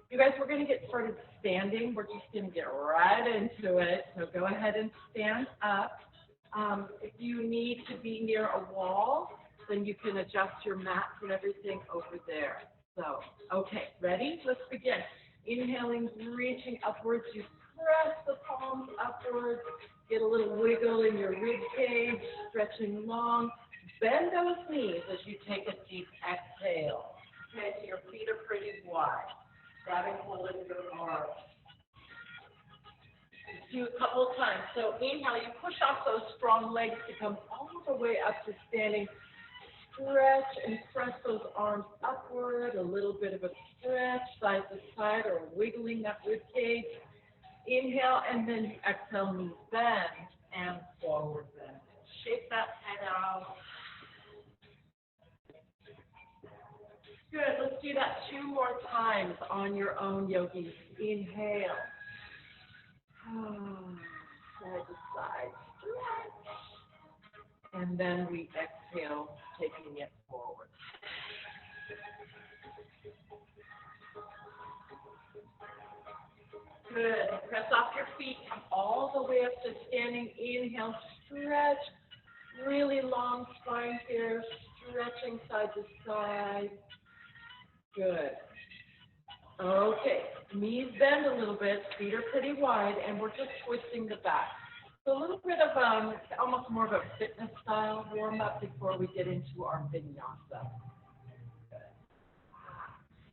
You guys, we're going to get started standing. We're just going to get right into it. So go ahead and stand up. If you need to be near a wall, then you can adjust your mats and everything over there. So, okay, ready? Let's begin. Inhaling, reaching upwards. You press the palms upwards. Get a little wiggle in your rib cage, stretching long. Bend those knees as you take a deep exhale. Okay, so your feet are pretty wide. Grabbing hold of your arms. Do a couple of times. So inhale, you push off those strong legs to come all the way up to standing. Stretch and press those arms upward. A little bit of a stretch, side to side, or wiggling that rib cage. Inhale, and then exhale, knees bend and forward bend. Shake that head out. Good. Let's do that 2 more times on your own, yogis. Inhale. Side to side. Stretch. And then we exhale, taking it forward. Good. Press off your feet. Come all the way up to standing. Inhale. Stretch. Really long spine here. Stretching side to side. Good. Okay, knees bend a little bit, feet are pretty wide, and we're just twisting the back. So a little bit of almost more of a fitness style warm up before we get into our vinyasa.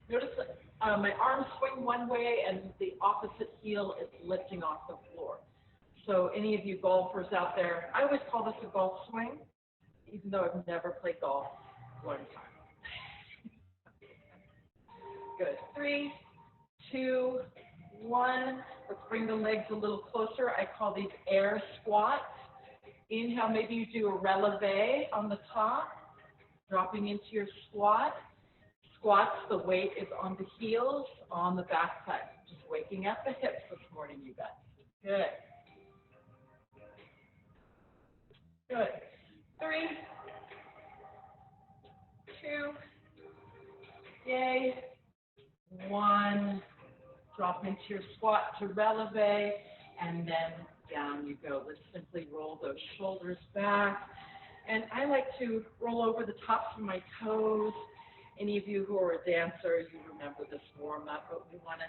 Notice that my arms swing one way and the opposite heel is lifting off the floor. So any of you golfers out there, I always call this a golf swing, even though I've never played golf one time. Good. 3, 2, 1. Let's bring the legs a little closer. I call these air squats. Inhale, maybe you do a releve on the top, dropping into your squat. Squats, the weight is on the heels, on the back side. Just waking up the hips this morning, you guys. Good. Good. 3, 2, yay. 1, drop into your squat to releve, and then down you go. Let's simply roll those shoulders back. And I like to roll over the tops of my toes. Any of you who are a dancer, you remember this warm up, but we want to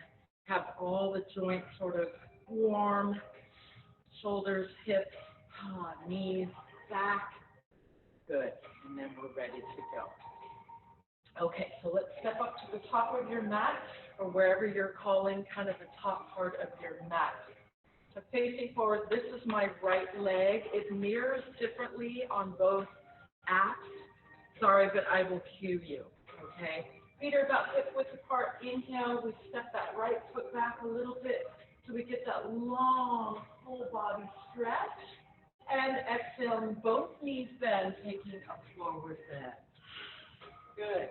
have all the joints sort of warm. Shoulders, hips, knees, back. Good. And then we're ready to go. Okay, so let's step up to the top of your mat, or wherever you're calling kind of the top part of your mat. So facing forward, this is my right leg. It mirrors differently on both apps. Sorry, but I will cue you, okay? Feet are about hip width apart. Inhale, we step that right foot back a little bit so we get that long full body stretch. And exhale, both knees bend, taking a forward bend. Good.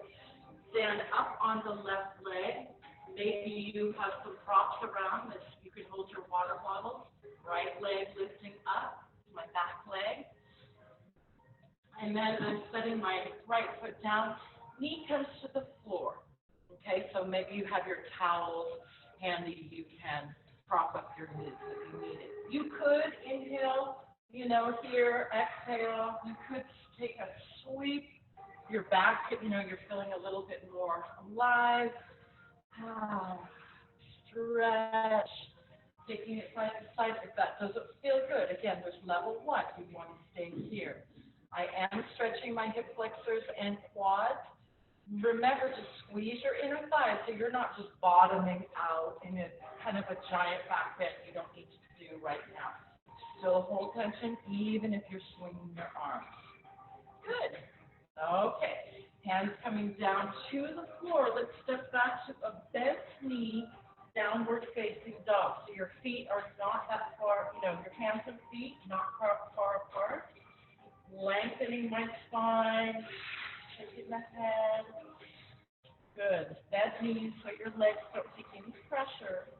Stand up on the left leg. Maybe you have some props around that you can hold your water bottle. Right leg lifting up, my back leg. And then I'm setting my right foot down. Knee comes to the floor. Okay, so maybe you have your towels handy. You can prop up your knees if you need it. You could inhale, here, exhale. You could take a sweep. Your back, you're feeling a little bit more alive. Stretch. Taking it side to side. If that doesn't feel good, again, there's level 1. You want to stay here. I am stretching my hip flexors and quads. Remember to squeeze your inner thighs so you're not just bottoming out in a kind of a giant back bend you don't need to do right now. Still hold tension even if you're swinging your arms. Good. Okay, hands coming down to the floor. Let's step back to a bent knee, downward facing dog. So your feet are not that far, your hands and feet not far apart. Lengthening my spine, shaking the head. Good. Bend knees so your legs don't take any pressure.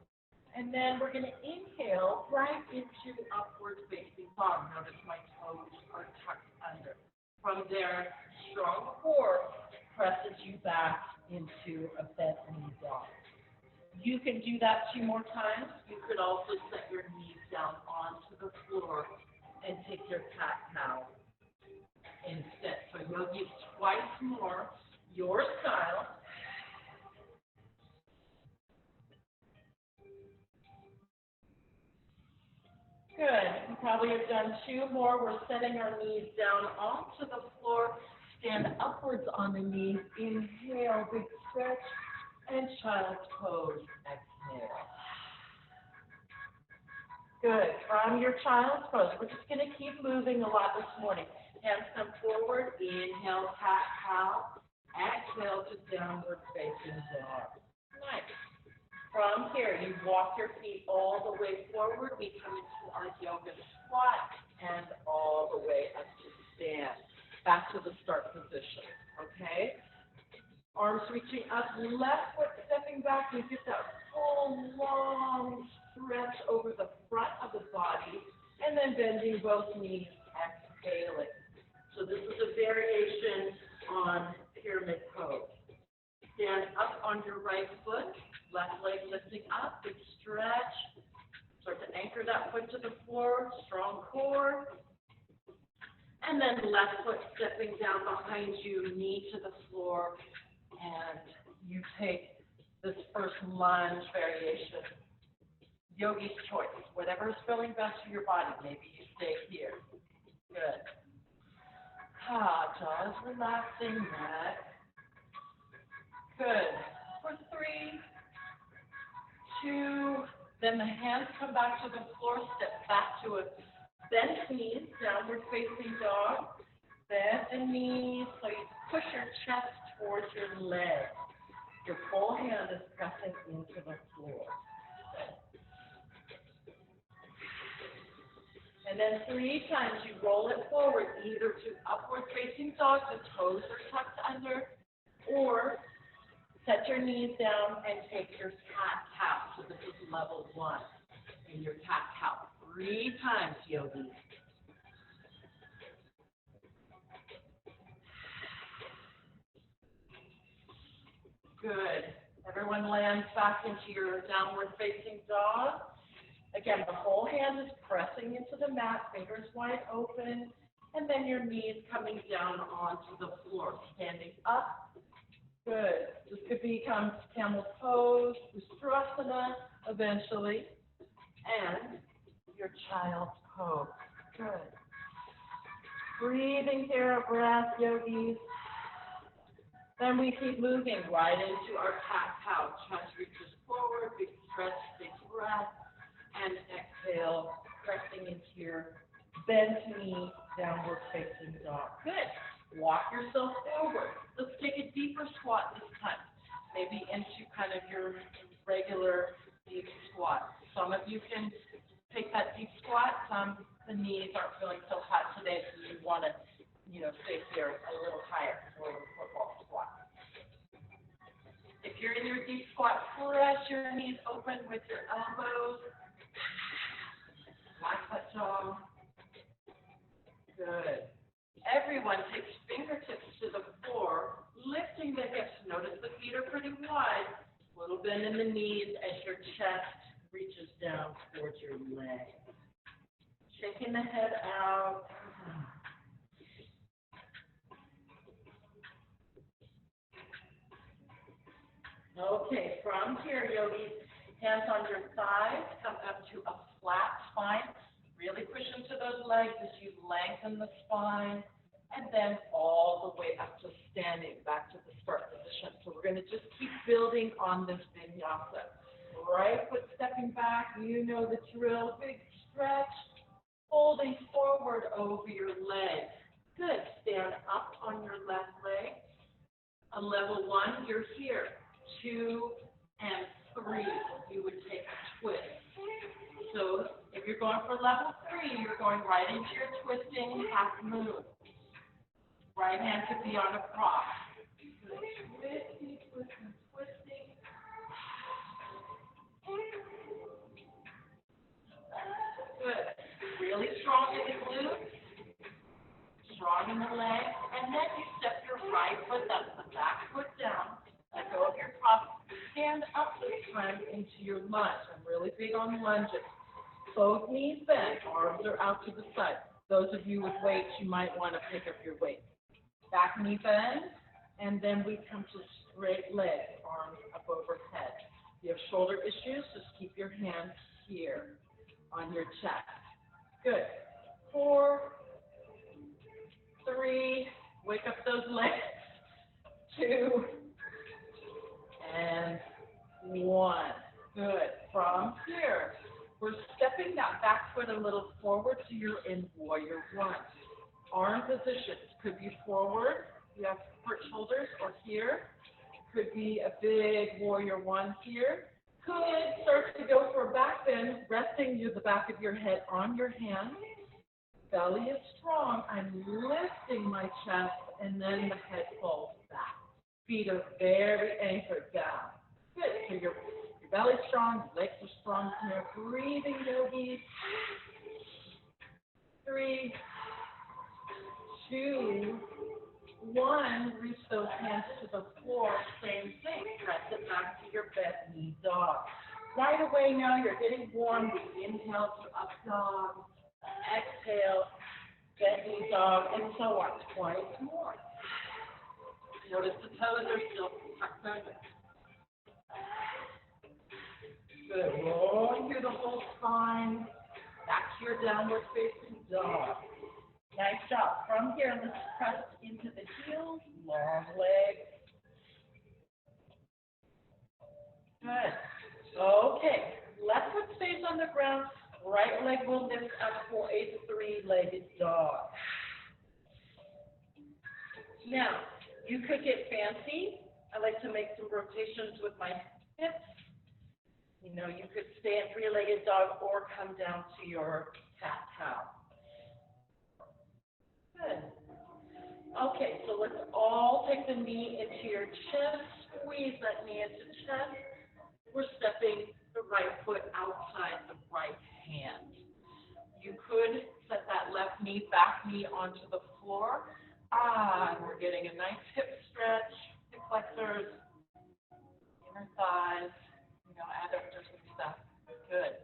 And then we're going to inhale right into upward facing dog. Notice my toes are tucked under. From there, strong core presses you back into a bent knee dog. You can do that 2 more times. You could also set your knees down onto the floor and take your cat-cow instead. So yogis twice more, your style. Good. You probably have done 2 more. We're setting our knees down onto the floor. Stand upwards on the knees. Inhale, big stretch, and child's pose. Exhale. Good. From your child's pose, we're just going to keep moving a lot this morning. Hands come forward. Inhale, cat-cow. Exhale to downward facing dog. Nice. From here, you walk your feet all the way forward. We come into our yoga squat and all the way up to stand. Back to the start position, okay? Arms reaching up, left foot stepping back. You get that full, long stretch over the front of the body, and then bending both knees, exhaling. So this is a variation on pyramid pose. Stand up on your right foot. Left leg lifting up, big stretch. Start to anchor that foot to the floor, strong core. And then left foot stepping down behind you, knee to the floor. And you take this first lunge variation. Yogi's choice. Whatever is feeling best for your body. Maybe you stay here. Good. Jaws relaxing, neck. Good. For 3, 2, then the hands come back to the floor, step back to a bent knees, downward facing dog, bend the knees, so you push your chest towards your leg. Your full hand is pressing into the floor. And then 3 times you roll it forward, either to upward facing dog, the toes are tucked under, or set your knees down and take your cat-cow. So this is level 1 in your cat-cow. 3 times, yogis. Good. Everyone lands back into your downward facing dog. Again, the whole hand is pressing into the mat, fingers wide open, and then your knees coming down onto the floor, standing up. Good. This could become camel pose, Ustrasana eventually, and your child's pose. Good. Breathing here, a breath, yogis. Then we keep moving right into our cat-cow. Chest reaches forward, big stretch, big breath, and exhale, pressing into your bent knee, downward facing dog. Good. Walk yourself forward. Let's take a deeper squat this time. Maybe into kind of your regular deep squat. Some of you can take that deep squat. Some the knees aren't feeling so hot today, so you want to, stay here a little higher for the football squat. If you're in your deep squat, press your knees open with your elbows. Lock that jaw. Good. Everyone takes fingertips to the floor, lifting the hips. Notice the feet are pretty wide. A little bend in the knees as your chest reaches down towards your leg. Shaking the head out. Okay, from here, yogis, hands on your thighs, come up to a flat spine. Really push into those legs as you lengthen the spine. And then all the way up to standing, back to the start position. So we're going to just keep building on this vinyasa. Right foot stepping back, you know the drill. Big stretch, folding forward over your leg. Good. Stand up on your left leg. On level 1, you're here. 2 and 3, you would take a twist. So if you're going for level 3, you're going right into your twisting half moon. Right hand could be on a prop. Twisting, twisting, twisting. Good. Really strong in the glutes. Strong in the legs. And then you step your right foot up, the back foot down. Let go of your prop. stand up this time into your lunge. I'm really big on lunges. Both knees bent, arms are out to the side. Those of you with weights, you might want to pick up your weight. Back knee bend, and then we come to straight legs, arms up overhead. If you have shoulder issues, just keep your hands here on your chest. Good. 4, 3, wake up those legs. 2, and 1. Good. From here, we're stepping that back foot a little forward so you're in warrior 1. Arm positions could be forward, you have hurt shoulders, or here. Could be a big warrior 1 here. Could start to go for a back bend, resting the back of your head on your hands. Belly is strong. I'm lifting my chest, and then the head falls back. Feet are very anchored down. Good. So your belly's strong, legs are strong here. Breathing, yogis. 3, 2, 1. Reach those hands to the floor. Same thing. Press it back to your bent knee dog. Right away now, you're getting warm. We inhale to up dog. Exhale, bent knee dog, and so on. Twice more. Notice the toes are still tucked under. Good. Rolling through the whole spine. Back to your downward facing dog. Nice job. From here, let's press into the heels, long legs. Good. Okay. Left foot stays on the ground. Right leg will lift up for a 3-legged dog. Now, you could get fancy. I like to make some rotations with my hips. You know, you could stay in 3-legged dog or come down to your cat-cow. Good. Okay, so let's all take the knee into your chest. Squeeze that knee into chest. We're stepping the right foot outside the right hand. You could set that left knee, back knee onto the floor. And we're getting a nice hip stretch, hip flexors, inner thighs, adductors and stuff. Good.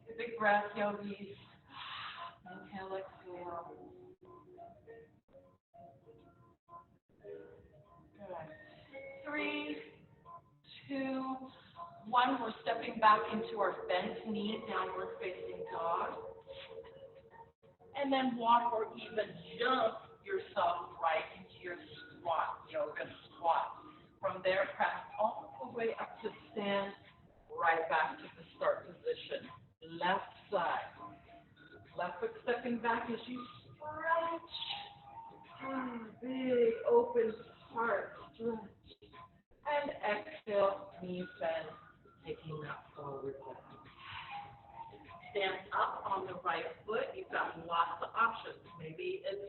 Take a big breath, yogis. Inhale, exhale. Good. 3, 2, 1. We're stepping back into our bent knee, downward facing dog. And then walk or even jump yourself right into your squat, yoga squat. From there, press all the way up to stand, right back to the start position. Left side. Left foot stepping back as you stretch. Big open heart stretch. And exhale, knees bend, taking that forward bend. Stand up on the right foot. You've got lots of options. Maybe it's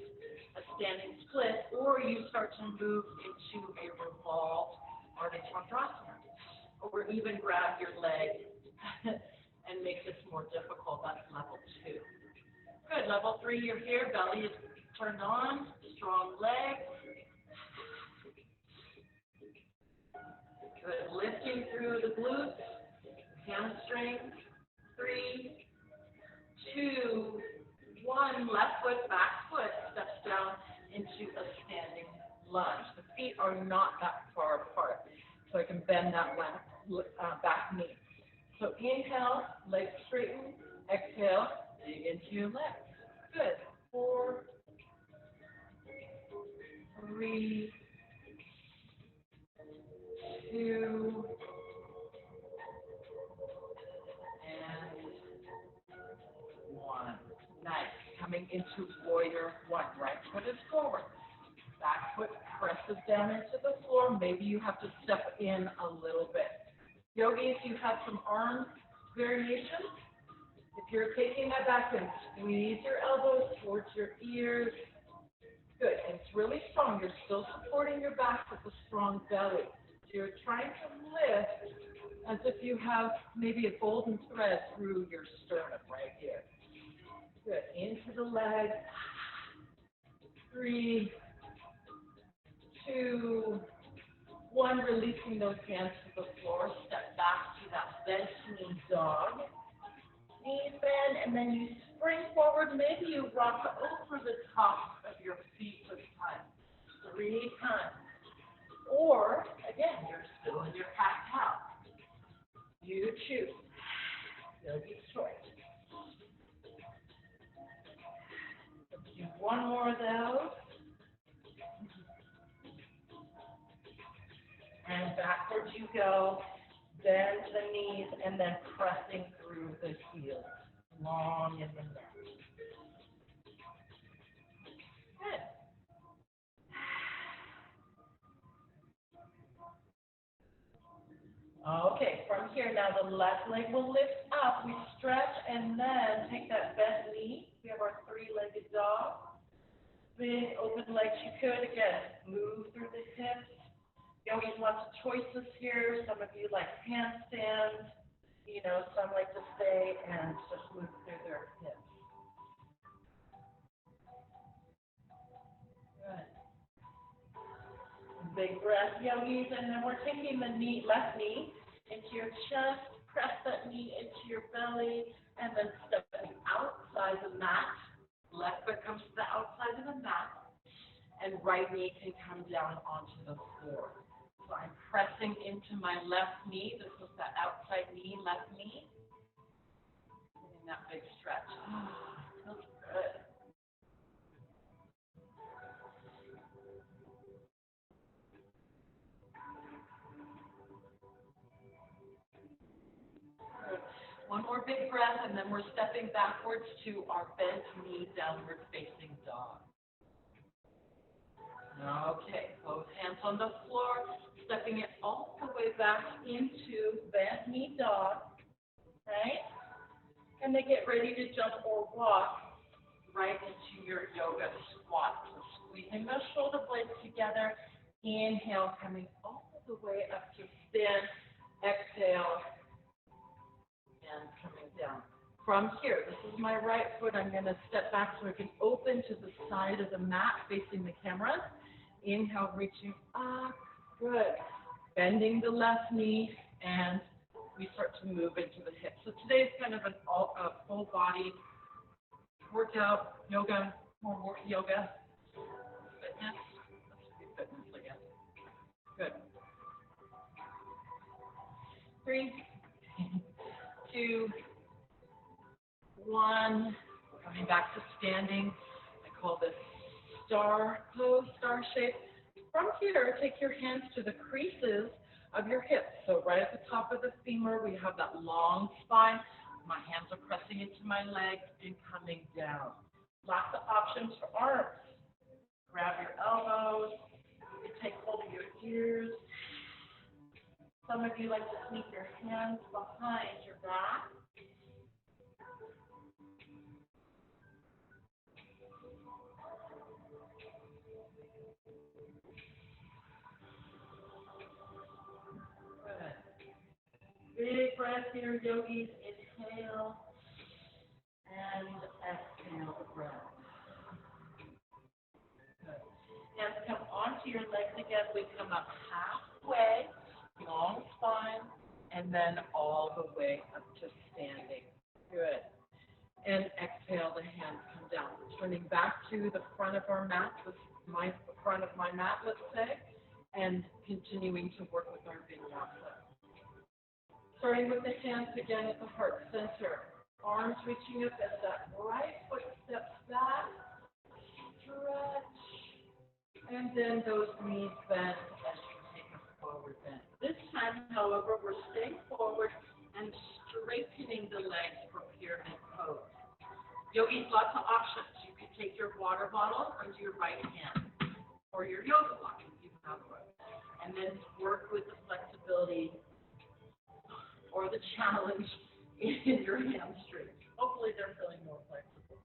a standing split, or you start to move into a revolved Ardha Chandrasana, or even grab your leg and make this more difficult. That's level 2. Good. Level 3, you're here. Belly is turned on. Strong legs. Good. Lifting through the glutes, hamstrings. 3, 2, 1. Left foot, back foot steps down into a standing lunge. The feet are not that far apart, so I can bend that back knee. So inhale, legs straighten. Exhale, dig into your legs. Good. 4, 3, 2, and 1. Nice. Coming into warrior 1. Right foot is forward. Back foot presses down into the floor. Maybe you have to step in a little bit. Yogis, you have some arm variations. If you're taking that back and squeeze your elbows towards your ears. Good. And it's really strong. You're still supporting your back with a strong belly. So you're trying to lift as if you have maybe a golden thread through your sternum right here. Good. Into the leg. 3, 2, 1. one, releasing those hands to the floor. Step back to that bent knee dog. Knees bend, and then you spring forward. Maybe you rock over the top of your feet this time. 3 times. Or, again, you're still in your cat-cow. You choose. Yogi's choice. Let's do one more of those. And backwards you go. Bend the knees and then pressing through the heels. Long in the neck. Good. Okay, from here now the left leg will lift up. We stretch and then take that bent knee. We have our 3-legged dog. Big open legs. You could, again, move through the hips. Yogis, lots of choices here. Some of you like handstands. You know, some like to stay and just move through their hips. Good. Big breath, yogis, and then we're taking the knee, left knee into your chest. Press that knee into your belly, and then stepping outside the mat. Left foot comes to the outside of the mat, and right knee can come down onto the floor. So I'm pressing into my left knee. This is the outside knee, left knee. Getting that big stretch. Feels good. Good. One more big breath, and then we're stepping backwards to our bent knee, downward facing dog. Okay, both hands on the floor, stepping it all the way back into bent knee dog, right? And then get ready to jump or walk right into your yoga squat. So squeezing those shoulder blades together. Inhale, coming all the way up to stand. Exhale, and coming down. From here, this is my right foot. I'm going to step back so I can open to the side of the mat facing the camera. Inhale, reaching up. Good. Bending the left knee, and we start to move into the hips. So today is kind of a full body workout, yoga, more yoga, fitness. Let's do fitness again. Good. 3, 2, 1. Coming back to standing. I call this star pose, star shape. From here, take your hands to the creases of your hips. So right at the top of the femur, we have that long spine. My hands are pressing into my legs and coming down. Lots of options for arms. Grab your elbows. You can take hold of your ears. Some of you like to sneak your hands behind your back. Big breath here, yogis. Inhale and exhale the breath. Good. Hands come onto your legs again. We come up halfway, long spine, and then all the way up to standing. Good. And exhale, the hands come down. Turning back to the front of our mat, my front of my mat, let's say, and continuing to work with our vinyasa. Starting with the hands again at the heart center. Arms reaching up as that right foot steps back. Stretch. And then those knees bend as you take a forward bend. This time, however, we're staying forward and straightening the legs for pyramid pose. Yogis, lots of options. You can take your water bottle under your right hand or your yoga block if you have one. And then work with the flexibility or the challenge in your hamstrings. Hopefully they're feeling more flexible.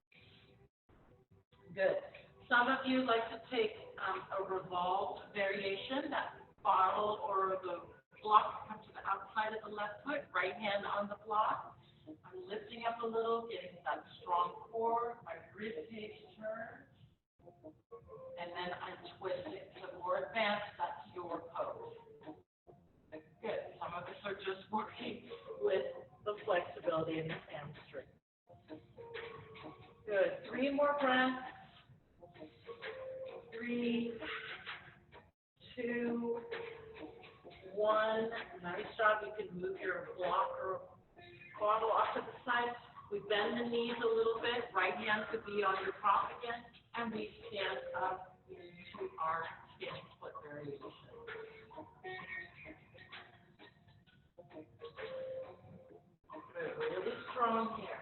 Good. Some of you like to take a revolved variation. That bottle or the block comes to the outside of the left foot, right hand on the block. I'm lifting up a little, getting that strong core. My rib cage turns. And then I'm twisting. So more advanced, that's your pose. flexibility in the hamstring. Good. 3 more breaths. 3, 2, 1. Nice job. You can move your block or bottle off to the side. We bend the knees a little bit. Right hand could be on your prop again. And we stand up to our standing split variation. Good. Really strong here.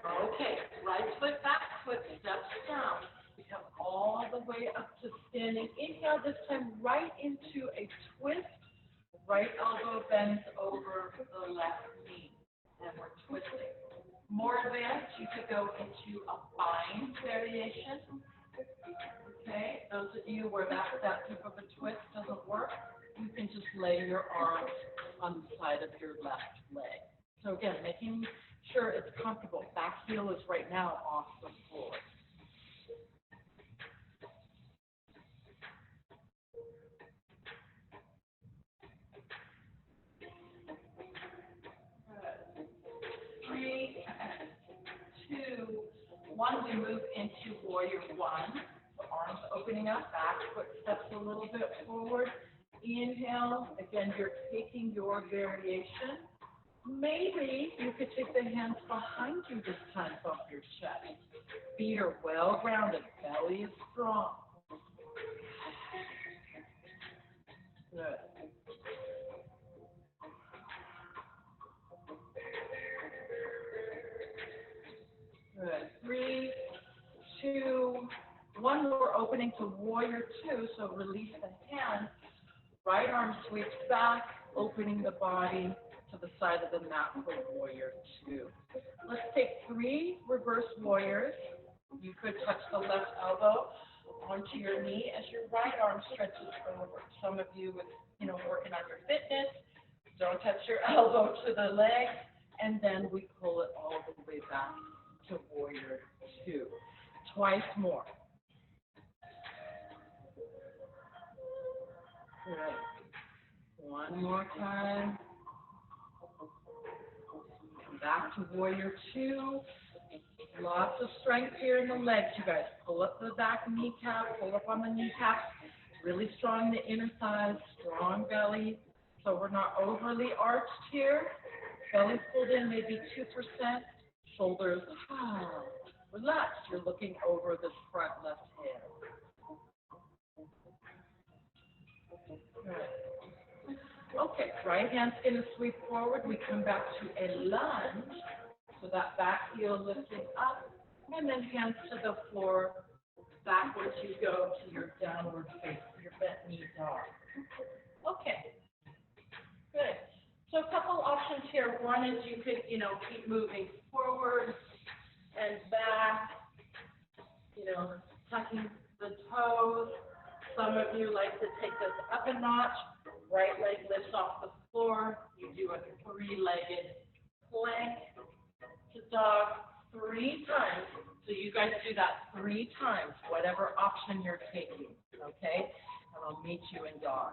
Okay. Right foot, back foot, steps down. We come all the way up to standing. Inhale this time right into a twist. Right elbow bends over the left knee. And we're twisting. More advanced, you could go into a bind variation. Okay, those of you where that type of a twist doesn't work, you can just lay your arms on the side of your left leg. So again, making sure it's comfortable. Back heel is right now off the floor. Good. 3, 2, 1. We move into warrior 1. So arms opening up, back foot steps a little bit forward. Inhale. Again, you're taking your variation. Maybe you could take the hands behind you this time, bump your chest. Feet are well grounded, belly is strong. Good. Good. 3, 2, 1. We're opening to warrior 2, so release the hands. Right arm sweeps back, opening the body to the side of the mat for warrior 2. Let's take 3 reverse warriors. You could touch the left elbow onto your knee as your right arm stretches forward. Some of you with, working on your fitness, don't touch your elbow to the leg, and then we pull it all the way back to warrior 2. Twice more. Good. One more time. Come back to warrior 2. Lots of strength here in the legs, you guys. Pull up the back kneecap, pull up on the kneecaps. Really strong in the inner thighs, strong belly. So we're not overly arched here. Belly pulled in maybe 2%. Shoulders, relaxed. You're looking over this front left hand. Good. Okay, right hand's going to sweep forward. We come back to a lunge. So that back heel lifting up, and then hands to the floor. Backwards you go to your downward face, your bent knee dog. Okay, good. So a couple options here. One is you could, keep moving forward and back, tucking the toes. Some of you like to take this up a notch. Right leg lifts off the floor. You do a 3-legged plank to dog 3 times. So you guys do that 3 times, whatever option you're taking, okay? And I'll meet you in dog.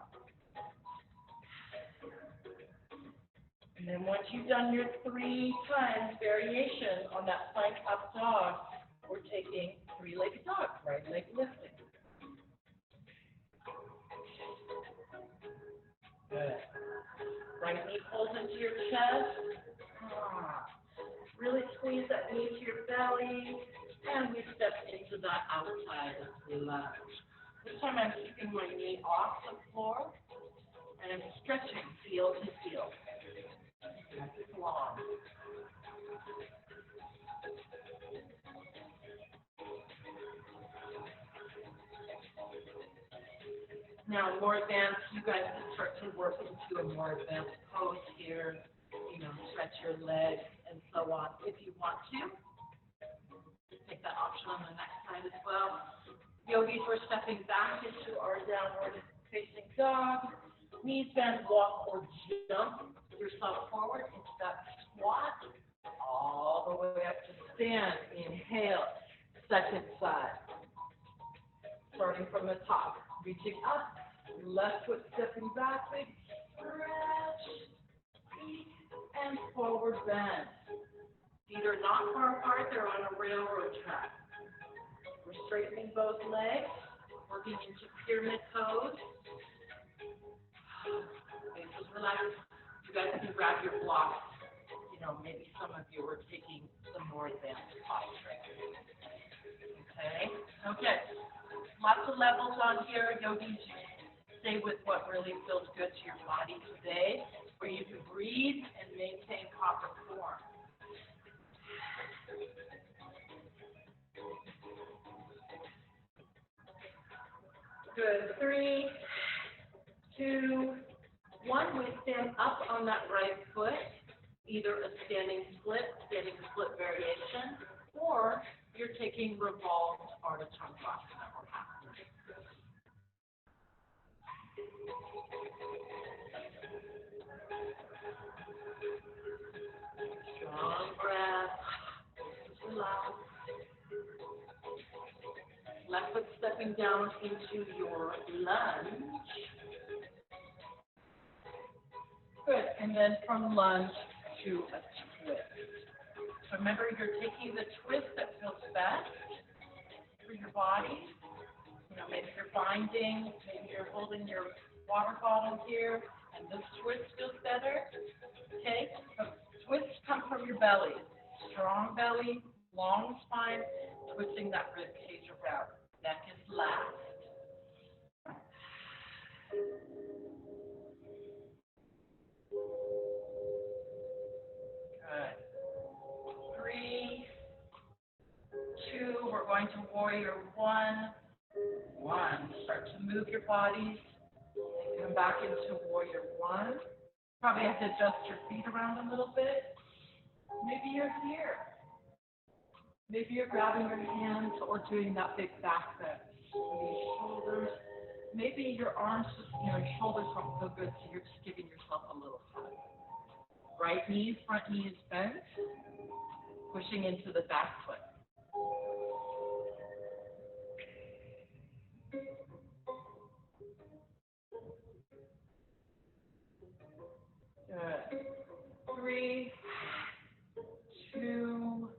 And then once you've done your 3 times variation on that plank up dog, we're taking 3-legged dog, right leg lifting. Good. Right knee pulls into your chest. Really squeeze that knee to your belly, and we step into that outside lunge. This time I'm keeping my knee off the floor, and I'm stretching heel to heel. Nice and long. Now, more advanced, you guys can start to work into a more advanced pose here. Stretch your legs and so on if you want to. Take that option on the next side as well. Yogis, we're stepping back into our downward facing dog. Knees bend, walk or jump yourself forward into that squat. All the way up to stand. Inhale, second side. Starting from the top, reaching up, left foot stepping back, big stretch, and forward bend. Feet are not far apart, they're on a railroad track. We're straightening both legs, working into pyramid pose. Okay, just relax. You guys can grab your blocks. You know, maybe some of you are taking some more advanced posture. Okay? Okay. Lots of levels on here. Yogis, stay with what really feels good to your body today, where you can breathe and maintain proper form. Good. 3, 2, 1. We stand up on that right foot, either a standing split variation, or you're taking revolved Ardha Chandrasana or half. Strong breath. Relax. Left foot stepping down into your lunge. Good. And then from lunge to a twist. So remember, you're taking the twist that feels best for your body. You know, maybe you're binding, maybe you're holding your water bottle here, and this twist feels better. Okay? So twists come from your belly. Strong belly, long spine, twisting that rib cage around. Neck is last. Good. 3, 2, we're going to warrior 1. 1. Start to move your bodies. Come back into warrior 1. Probably have to adjust your feet around a little bit. Maybe you're here. Maybe you're grabbing your hands or doing that big back bend. These shoulders. Maybe your arms just, your shoulders don't feel good, so you're just giving yourself a little hug. Right knee, front knee is bent. Pushing into the back foot. Good. 3, 2,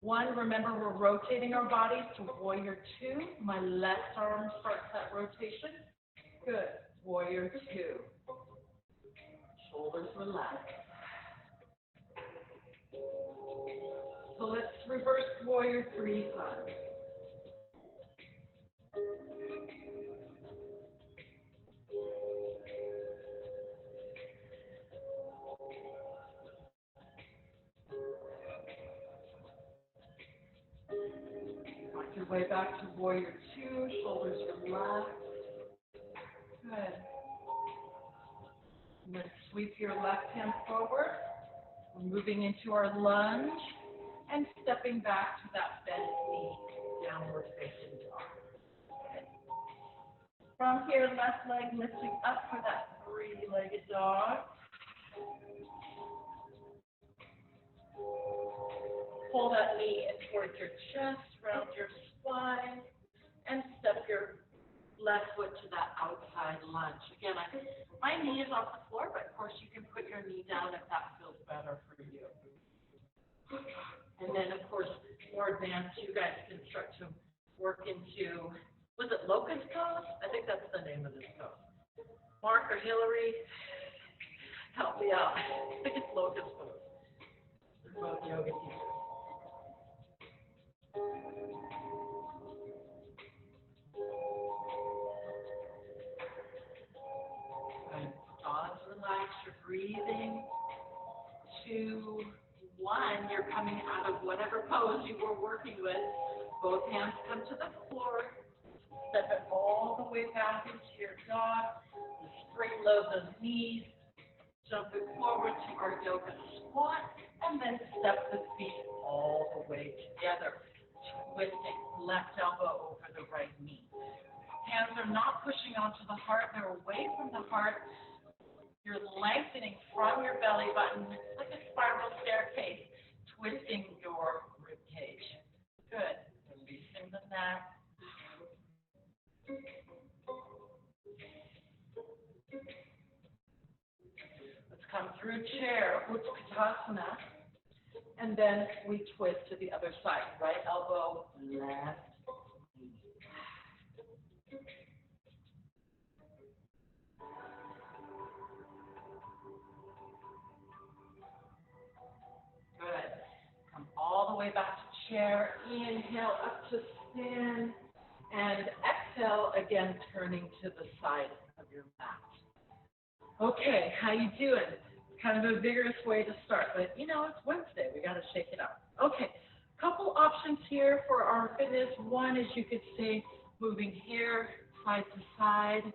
1. Remember, we're rotating our bodies to warrior 2. My left arm starts that rotation. Good. Warrior 2. Shoulders relaxed. So let's reverse warrior 3 times. Work your way back to warrior 2. Shoulders relaxed. Good. And then sweep your left hand forward. We're moving into our lunge and stepping back to that bent knee, downward facing dog. Good. From here, left leg lifting up for that 3-legged dog. Pull that knee in towards your chest, round your spine, and step your left foot to that outside lunge. Again, my knee is off the floor, but of course you can put your knee down if that feels better for you. And then, of course, more advanced, you guys can start to work into, was it locust pose? I think that's the name of this pose. Mark or Hillary, help me out. I think it's locust pose. They're both yoga teachers. Jaws relax, you're breathing. 2, 1, you're coming out of whatever pose you were working with. Both hands come to the floor. Step it all the way back into your dog. Spring load those knees. Jump it forward to our yoga squat. And then step the feet all the way together. Twisting left elbow over the right knee. Hands are not pushing onto the heart. They're away from the heart. You're lengthening from your belly button like a spiral staircase, twisting your rib cage. Good. Releasing the neck. Let's Come through chair, Utkatasana, and then we twist to the other side. Right elbow, left knee. Good. Come all the way back to chair. Inhale up to stand. And exhale, again, turning to the side of your mat. Okay, how you doing? Kind of a vigorous way to start, but you know, it's Wednesday. We got to shake it up. Okay, couple options here for our fitness. One is you could stay moving here, side to side,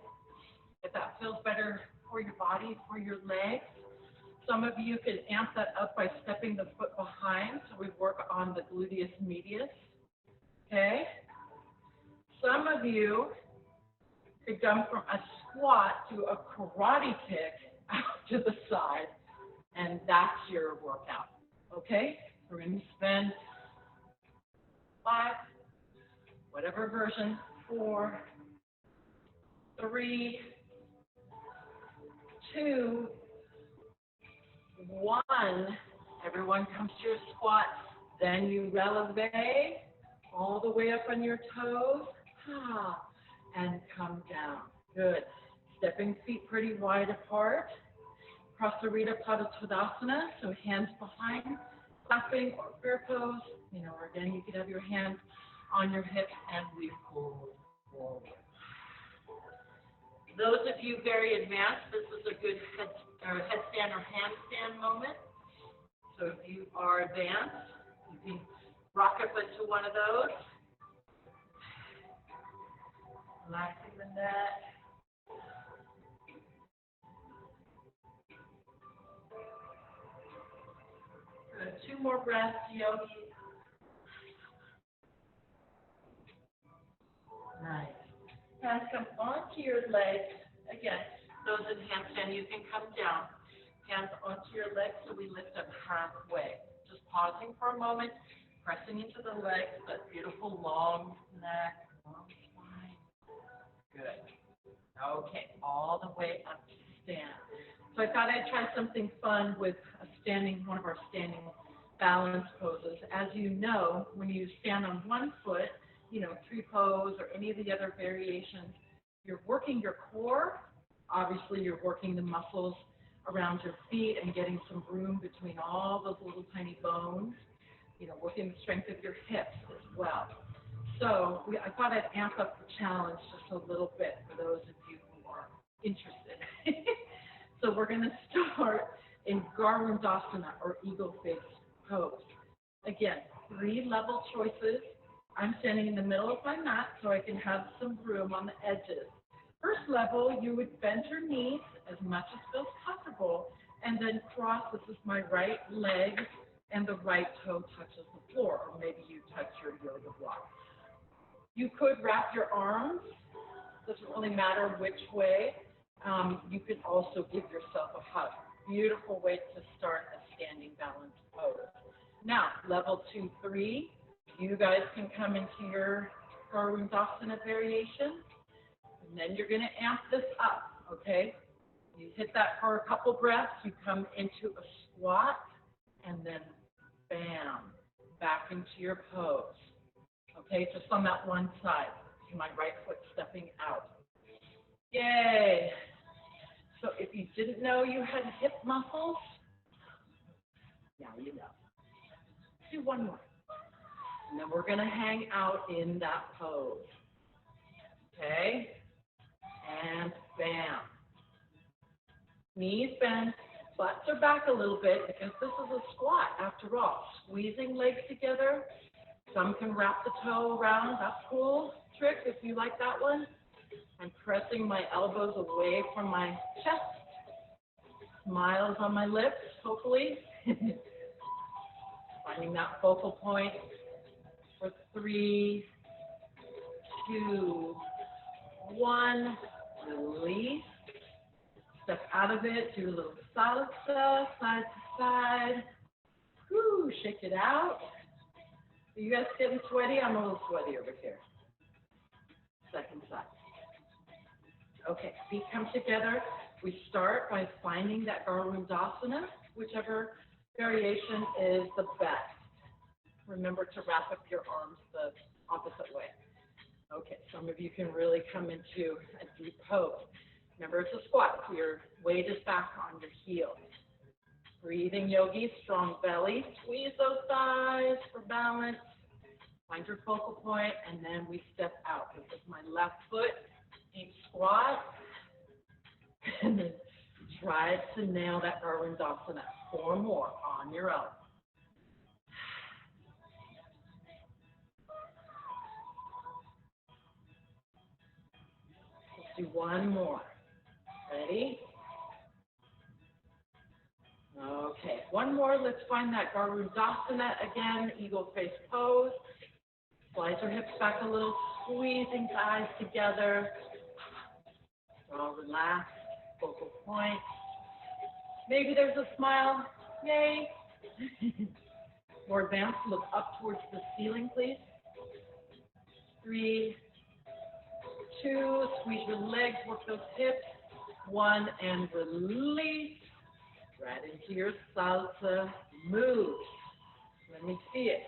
if that feels better for your body, for your legs. Some of you can amp that up by stepping the foot behind, so we work on the gluteus medius, okay? Some of you could come from a squat to a karate kick out to the side, and that's your workout, okay? We're going to spend 5, whatever version, 4, 3, 2, 1. Everyone comes to your squat, then you releve all the way up on your toes, and come down. Good. Stepping feet pretty wide apart. Prasarita Pada Tadasana, so hands behind, clapping or bear pose. You know, or again, you could have your hands on your hips and we pull forward. Those of you very advanced, this is a good headstand or handstand moment. So if you are advanced, you can rock up into one of those. Relaxing the neck. Good. 2 more breaths, yogi. Nice. Hands come onto your legs. Again, those in handstand, you can come down. Hands onto your legs, so we lift up halfway. Just pausing for a moment, pressing into the legs, that beautiful long neck, long spine. Good. Okay, all the way up to stand. So I thought I'd try something fun with one of our standing balance poses. As you know, when you stand on one foot, you know, tree pose or any of the other variations, you're working your core. Obviously, you're working the muscles around your feet and getting some room between all those little tiny bones, you know, working the strength of your hips as well. So I thought I'd amp up the challenge just a little bit for those of you who are interested. So we're going to start in Garudasana, or eagle face pose. Again, 3 level choices. I'm standing in the middle of my mat so I can have some room on the edges. First level, you would bend your knees as much as feels comfortable, and then cross. This is my right leg, and the right toe touches the floor, or maybe you touch your yoga block. You could wrap your arms. Doesn't really matter which way. You could also give yourself a hug. Beautiful way to start a standing balance pose. Now, level 2, 3. You guys can come into your Garudasana variation, and then you're going to amp this up, okay? You hit that for a couple breaths, you come into a squat, and then bam, back into your pose. Okay, just on that one side. See my right foot stepping out. Yay! So if you didn't know you had hip muscles, now you know. Let's do one more. And then we're going to hang out in that pose. Okay? And bam. Knees bend, butts are back a little bit because this is a squat after all. Squeezing legs together. Some can wrap the toe around. That's cool. Trick if you like that one. I'm pressing my elbows away from my chest. Smiles on my lips, hopefully. Finding that focal point for 3, 2, 1. Release. Step out of it. Do a little salsa, side to side. Whoo, shake it out. Are you guys getting sweaty? I'm a little sweaty over here. Second side. Okay, feet come together. We start by finding that Garudasana, whichever variation is the best. Remember to wrap up your arms the opposite way. Okay, some of you can really come into a deep pose. Remember, it's a squat, so your weight is back on your heels. Breathing yogis, strong belly. Squeeze those thighs for balance. Find your focal point, and then we step out. This is my left foot, deep squat. And then try to nail that Garudasana. 4 more on your own. Let's do 1 more. Ready? Okay, 1 more. Let's find that Garudasana again, eagle face pose. Slide your hips back a little, squeezing thighs together. All relaxed, focal point. Maybe there's a smile. Yay. More advanced, look up towards the ceiling, please. 3, 2, squeeze your legs, work those hips. 1, and release. Right into your salsa move. Let me see it.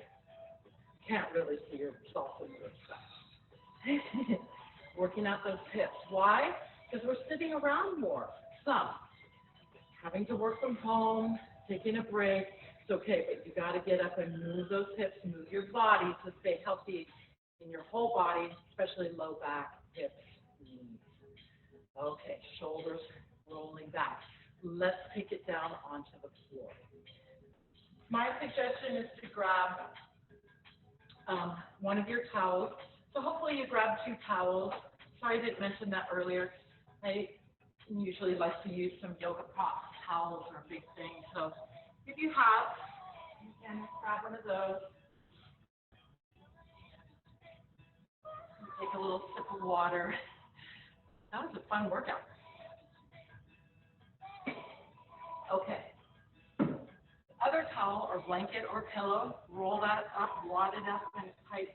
Can't really see your salsa move stuff. Working out those hips. Why? Because we're sitting around more. Some. Having to work from home, taking a break. It's okay, but you got to get up and move those hips, move your body to stay healthy in your whole body, especially low back, hips, knees. Okay, shoulders rolling back. Let's take it down onto the floor. My suggestion is to grab one of your towels. So hopefully you grab 2 towels. Sorry I didn't mention that earlier. I usually like to use some yoga props. Towels are a big thing. So if you have, you can grab one of those. Take a little sip of water. That was a fun workout. Okay. Other towel or blanket or pillow, roll that up, wad it up in a tight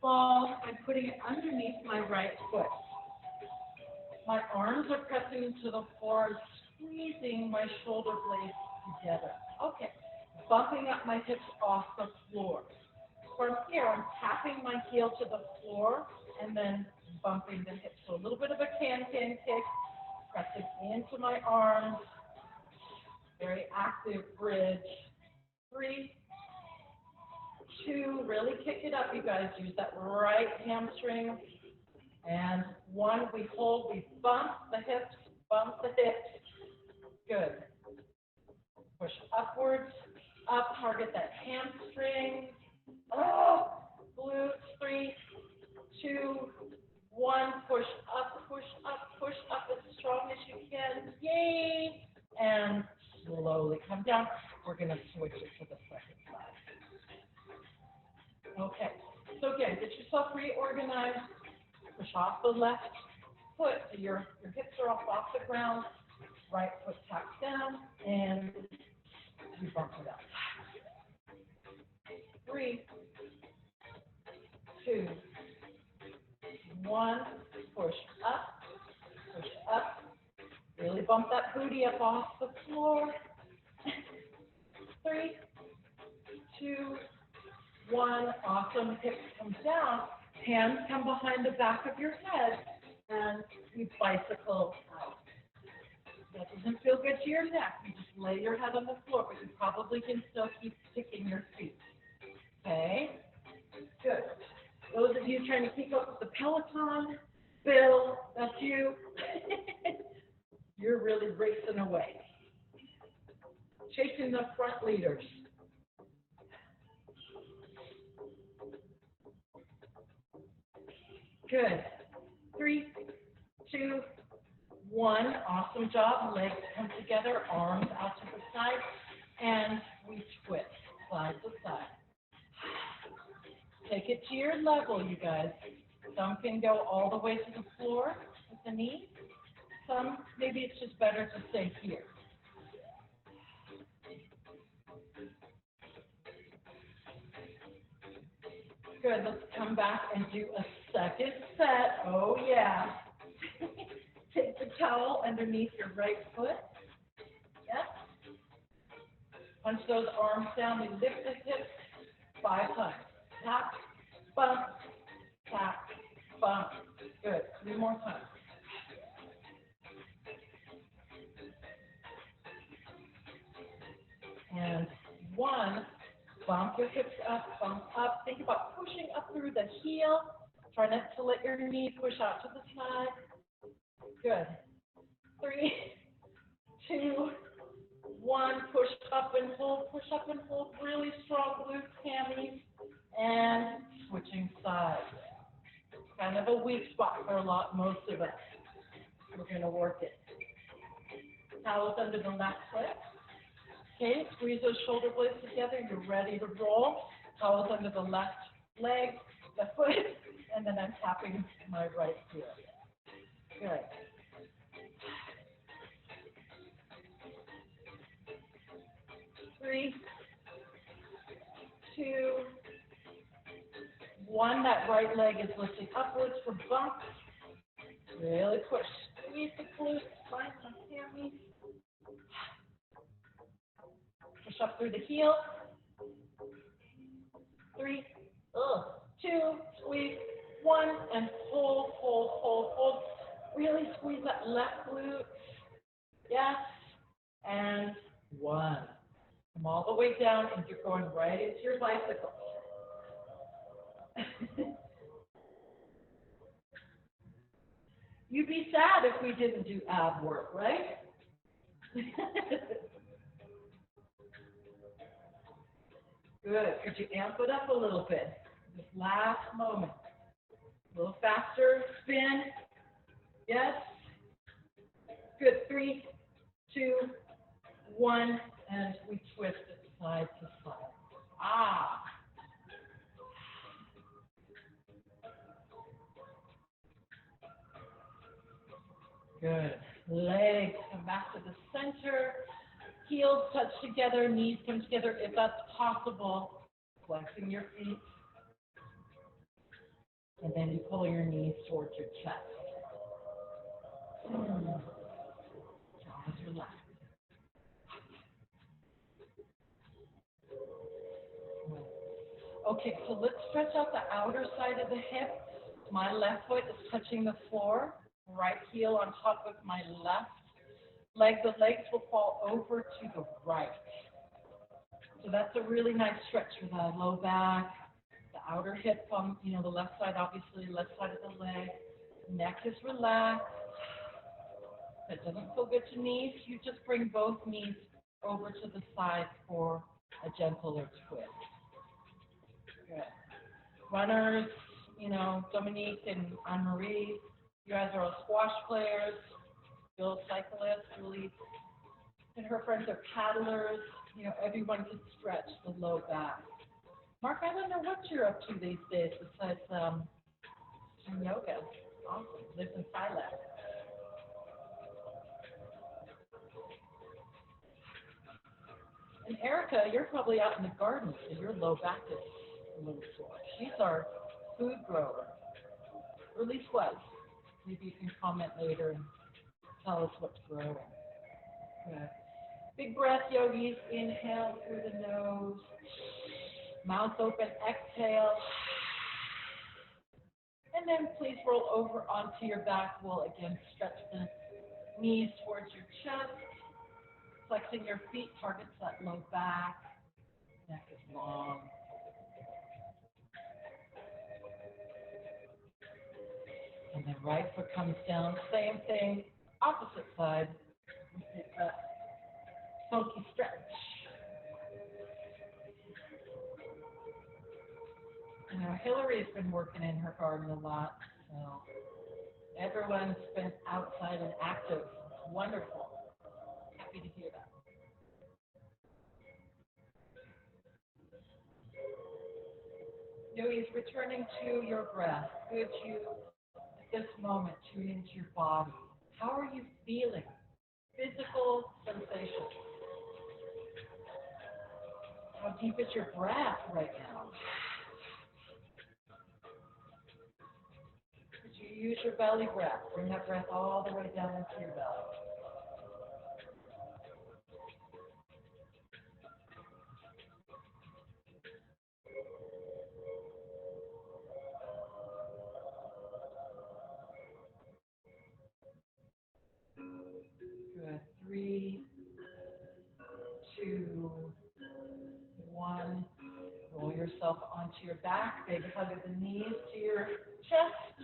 ball by putting it underneath my right foot. My arms are pressing into the floor, squeezing my shoulder blades together. Okay, bumping up my hips off the floor. From here, I'm tapping my heel to the floor and then bumping the hips. So a little bit of a can-can kick, pressing into my arms. Very active bridge. 3, 2, really kick it up, you guys. Use that right hamstring. And 1, we hold, we bump the hips, bump the hips. Good. Push upwards, up, target that hamstring. Oh, glutes. 3, 2, 1, push up as strong as you can. Yay! And slowly come down. We're going to switch it to the second side. Okay, so again, get yourself reorganized. Push off the left foot. So your hips are off the ground. Right foot taps down, and you bump it up. 3, 2, 1. Push up. Really bump that booty up off the floor. 3, 2, 1. Awesome. Hips come down. Hands come behind the back of your head, and you bicycle out. That doesn't feel good to your neck. You just lay your head on the floor, but you probably can still keep kicking your feet. Okay? Good. Those of you trying to keep up with the Peloton, Bill, that's you. You're really racing away. Chasing the front leaders. Good. 3, 2, 1. Awesome job. Legs come together, arms out to the side, and we twist side to side. Take it to your level, you guys. Some can go all the way to the floor with the knees. Some, maybe it's just better to stay here. Good. Let's come back and do a second set. Oh, yeah. Take the towel underneath your right foot. Yes. Punch those arms down. We lift the hips 5 times. Tap, bump, tap, bump. Good. 3 more times. And 1, bump your hips up, bump up. Think about pushing up through the heel. Try not to let your knee push out to the side. Good. 3, 2, 1. Push up and hold, push up and hold. Really strong glutes, hammies. And switching sides. Kind of a weak spot for most of us. We're going to work it. Towels under the left foot. Okay, squeeze those shoulder blades together. You're ready to roll. Towels under the left leg, the foot, and then I'm tapping my right heel. Good. Three, 2, 1. That right leg is lifting upwards for bump. Really push. Squeeze the glutes, find some hammies. Push up through the heel. 3, 2, squeeze, 1, and hold, hold, hold, hold. Really squeeze that left glute. Yes, and 1. Come all the way down, and you're going right into your bicycle. You'd be sad if we didn't do ab work, right? Good. Could you amp it up a little bit? This last moment. A little faster. Spin. Yes. Good. 3, 2, 1. And we twist it side to side. Ah. Good. Legs come back to the center. Heels touch together, knees come together if that's possible. Flexing your feet. And then you pull your knees towards your chest. Jaws relax. Okay, so let's stretch out the outer side of the hip. My left foot is touching the floor. Right heel on top of my left leg. The legs will fall over to the right. So that's a really nice stretch for the low back, the outer hip on, the left side, obviously, left side of the leg. Neck is relaxed. If it doesn't feel good to knees, you just bring both knees over to the side for a gentler twist. Good. Runners, Dominique and Anne-Marie, you guys are all squash players. Bill, cyclists, Julie and her friends are paddlers. Everyone can stretch the low back. Mark, I don't know what you're up to these days besides yoga. Awesome. Lives in Thailand. And Erica, you're probably out in the garden, so your low back is a little sore. She's our food grower. Or at least was. Maybe you can comment later and tell us what's growing. Good. Big breath, yogis. Inhale through the nose. Mouth open, exhale. And then please roll over onto your back. We'll again stretch the knees towards your chest. Flexing your feet targets that low back. Neck is long. And then right foot comes down. Same thing. Opposite side. Take that funky stretch. Hillary's been working in her garden a lot, so everyone's been outside and active. It's wonderful. Happy to hear that. Yogis, returning to your breath. Could you, at this moment, tune into your body? How are you feeling? Physical sensations. How deep is your breath right now? Could you use your belly breath. Bring that breath all the way down into your belly. Good. 3, 2, 1. Roll yourself onto your back. Big hug of the knees to your chest.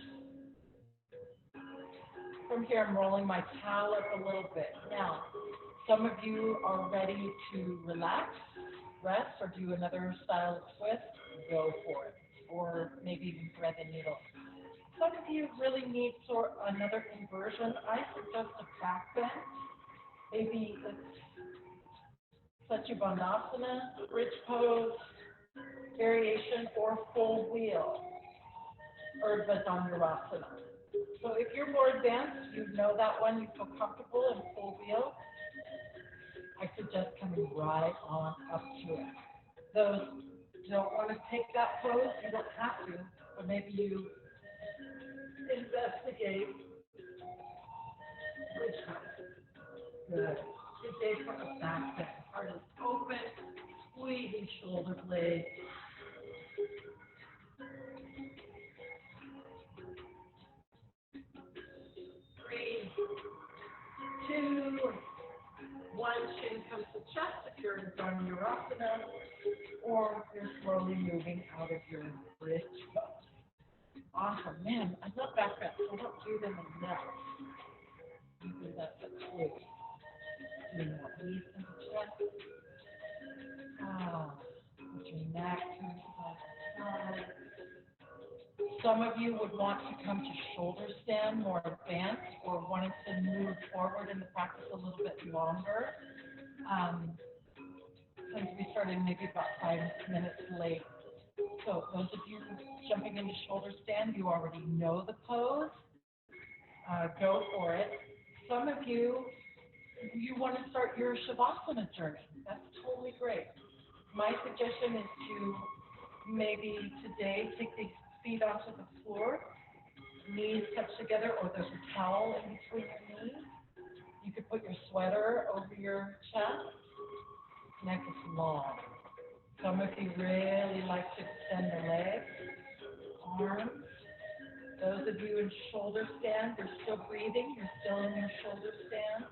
From here, I'm rolling my towel up a little bit. Now, some of you are ready to relax, rest, or do another style of twist. Go for it. Or maybe even thread the needle. Some of you really need another inversion. I suggest a back bend. Maybe it's Satyabandhasana, bridge pose, variation, or full wheel, Urdhva Dhanurasana. So if you're more advanced, you know that one, you feel comfortable in full wheel, I suggest coming right on up to it. Those who don't want to take that pose, you don't have to, but maybe you investigate which one. Good. Good day for a back bend. Heart is open, squeezing shoulder blades. 3, 2, 1. Chin comes to chest if you're in Dhanurasana, or you're slowly moving out of your bridge pose. Awesome, man. I love back bends. I don't do them enough. You do that for 2. Doing more knees into chest. Put your neck to the side. Some of you would want to come to shoulder stand more advanced, or wanting to move forward in the practice a little bit longer. Since we started maybe about 5 minutes late. So those of you jumping into shoulder stand, you already know the pose. Go for it. Some of you want to start your Shavasana journey. That's totally great. My suggestion is to maybe today take the feet onto the floor, knees touch together, or there's a towel in between your knees. You could put your sweater over your chest. Neck is long. Some of you really like to extend the legs, arms. Those of you in shoulder stand, you're still breathing, you're still in your shoulder stand.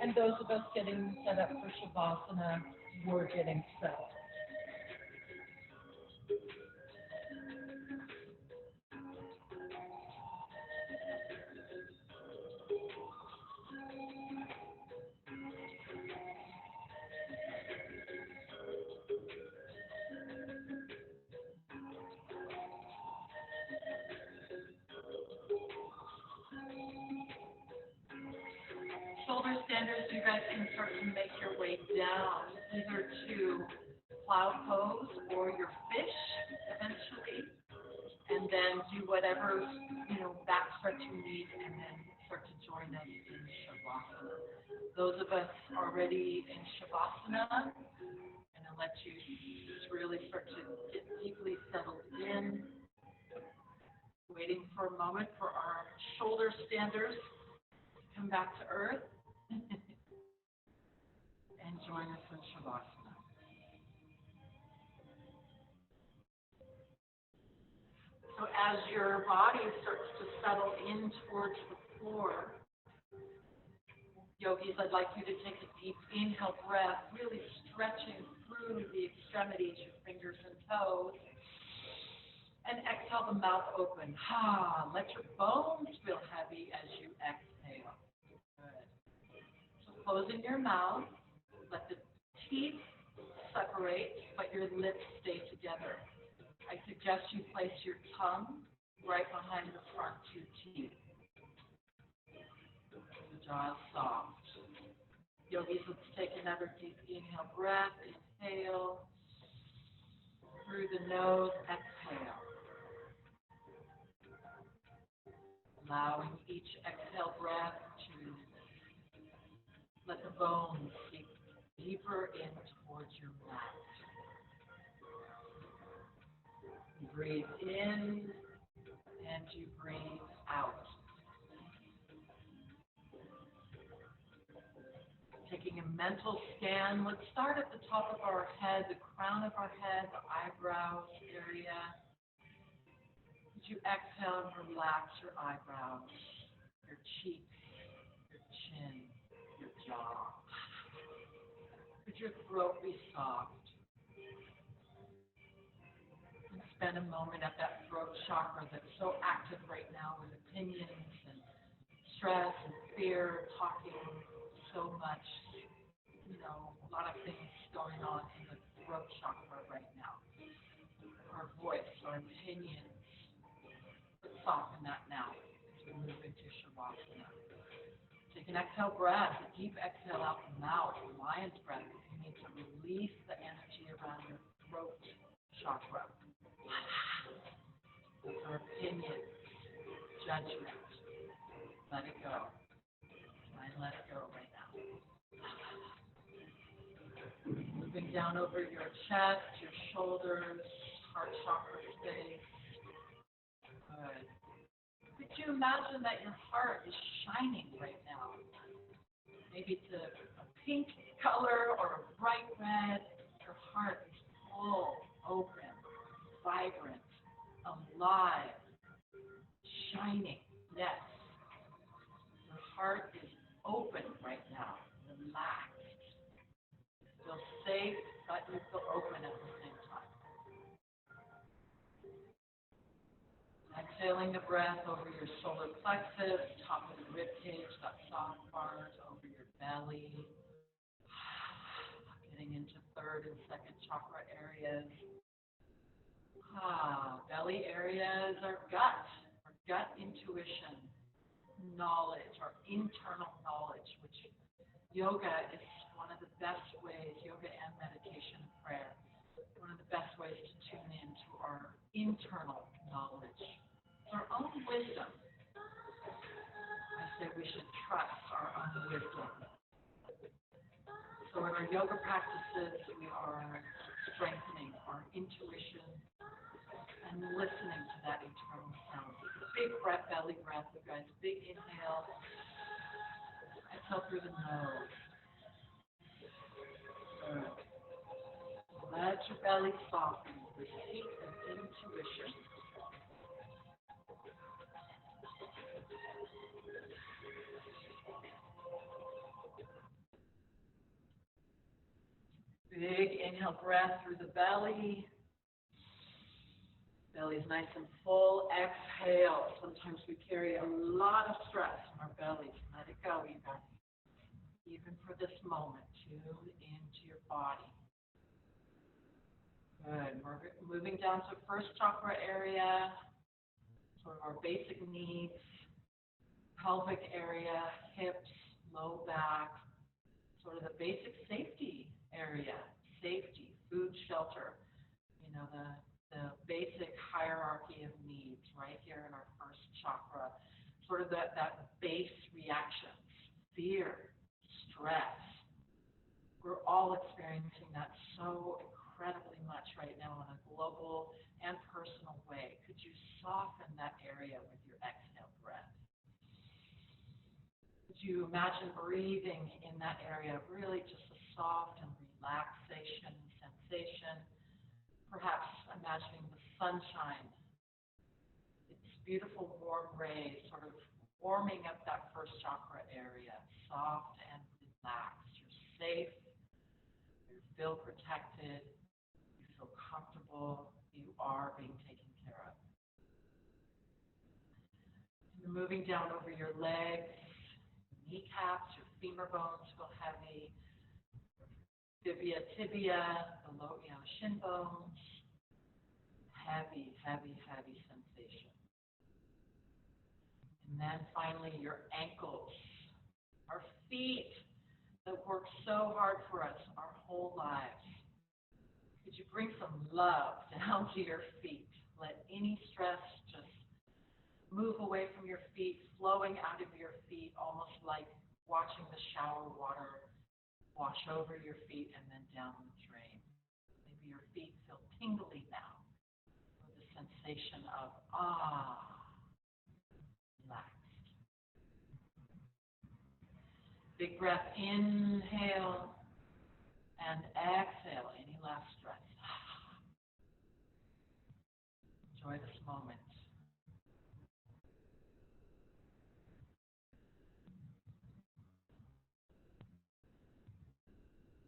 And those of us getting set up for Shavasana, we're getting settled. Shoulder standers, you guys can start to make your way down, either to plow pose or your fish eventually, and then do whatever, back stretch you need, and then start to join us in Shavasana. Those of us already in Shavasana, and I'll let you just really start to get deeply settled in, waiting for a moment for our shoulder standers to come back to earth. And join us in Shavasana. So as your body starts to settle in towards the floor, yogis, I'd like you to take a deep inhale breath, really stretching through the extremities, your fingers and toes. And exhale, the mouth open. Let your bones feel heavy as you exhale. Good. So closing your mouth. Let the teeth separate, but your lips stay together. I suggest you place your tongue right behind the front 2 teeth. The jaw is soft. Yogis, let's take another deep inhale breath. Inhale. Through the nose, exhale. Allowing each exhale breath to let the bones sink deeper in towards your mat. Breathe in and you breathe out. Taking a mental scan, let's start at the top of our head, the crown of our head, the eyebrows area. As you exhale and relax your eyebrows, your cheeks, your chin, your jaw. Could your throat be soft? And spend a moment at that throat chakra that's so active right now with opinions and stress and fear, talking so much, a lot of things going on in the throat chakra right now. Our voice, our opinions. Let's soften that now as we move into Shavasana. Take an exhale breath, a deep exhale out the mouth, lion's breath. You need to release the energy around your throat chakra. Our opinions, judgment. Let it go. Try and let it go right now. Moving down over your chest, your shoulders, heart chakra space. Good. Could you imagine that your heart is shining right now? Maybe it's a pink color or a bright red. Your heart is full, open, vibrant, alive, shining. Yes. Your heart is open right now, relaxed. You feel safe, but you feel open at the same time. Exhaling the breath over your solar plexus, top of the rib cage, that soft part, over your belly. Getting into third and second chakra areas. Belly areas are gut intuition, knowledge, our internal knowledge, which yoga is one of the best ways, yoga and meditation and prayer, one of the best ways to tune into our internal knowledge, our own wisdom. I say we should trust our own wisdom. So in our yoga practices, we are strengthening our intuition and listening to that internal sound. Big breath, belly breath, you guys. Big inhale. Exhale through the nose. Good. Let your belly soften. The seat of intuition. Big inhale breath through the belly. Belly is nice and full. Exhale. Sometimes we carry a lot of stress in our bellies. Let it go, even for this moment. Tune into your body. Good. We're moving down to first chakra area, sort of our basic needs, pelvic area, hips, low back, sort of the basic safety area, safety, food, shelter, the basic hierarchy of needs right here in our first chakra, sort of that base reactions, fear, stress. We're all experiencing that so incredibly much right now in a global and personal way. Could you soften that area with your exhale breath? Could you imagine breathing in that area, really just a soft and relaxation sensation? Perhaps imagining the sunshine, its beautiful warm rays sort of warming up that first chakra area, soft and relaxed. You're safe, you feel protected, you feel comfortable, you are being taken care of. And moving down over your legs, kneecaps, your femur bones feel heavy, tibia, below, shin bones, heavy, heavy, heavy sensation. And then finally your ankles, our feet that work so hard for us our whole lives. Could you bring some love down to your feet? Let any stress just move away from your feet, flowing out of your feet, almost like watching the shower water wash over your feet and then down the drain. Maybe your feet feel tingly now with the sensation of relaxed. Big breath, inhale and exhale. Any last stress? Enjoy this moment.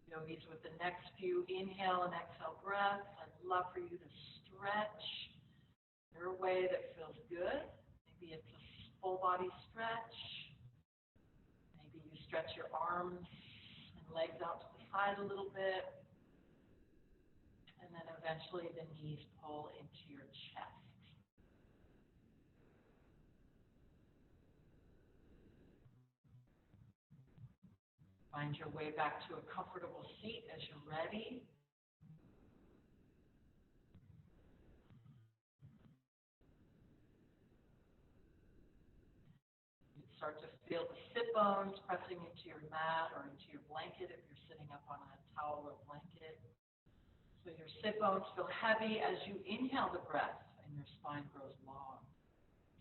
Yogis, with the next few inhale and exhale breaths, I'd love for you to stretch your way that feels good. Maybe it's a full body stretch. Maybe you stretch your arms and legs out to the side a little bit. And then eventually the knees pull into your chest. Find your way back to a comfortable seat as you're ready. You start to feel the sit bones pressing into your mat or into your blanket if you're sitting up on a towel or blanket. So your sit bones feel heavy as you inhale the breath and your spine grows long.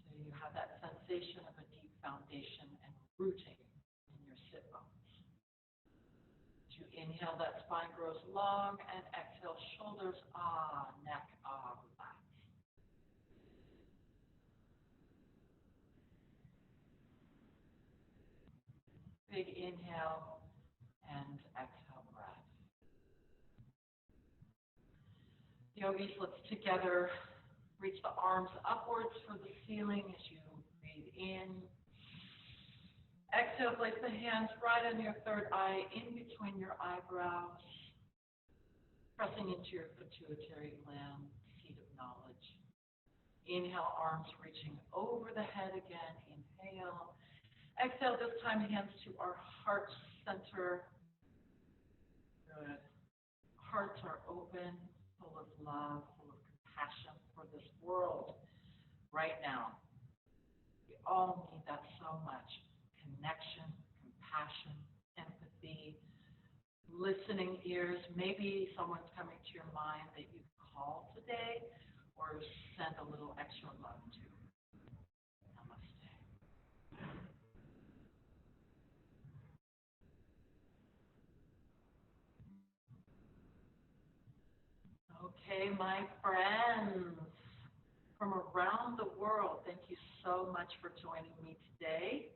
So you have that sensation of a deep foundation and rooting in your sit bones. As you inhale, that spine grows long, and exhale, shoulders, neck, relax. Big inhale and exhale breath. Yogis, let's together reach the arms upwards for the ceiling as you breathe in. Exhale, place the hands right on your third eye, in between your eyebrows, pressing into your pituitary gland, seat of knowledge. Inhale, arms reaching over the head again. Inhale. Exhale, this time hands to our heart center. Good. Hearts are open, full of love, full of compassion for this world right now. We all need that so much. Connection, compassion, empathy, listening ears. Maybe someone's coming to your mind that you call today or send a little extra love to. Namaste. Okay, my friends from around the world, thank you so much for joining me today.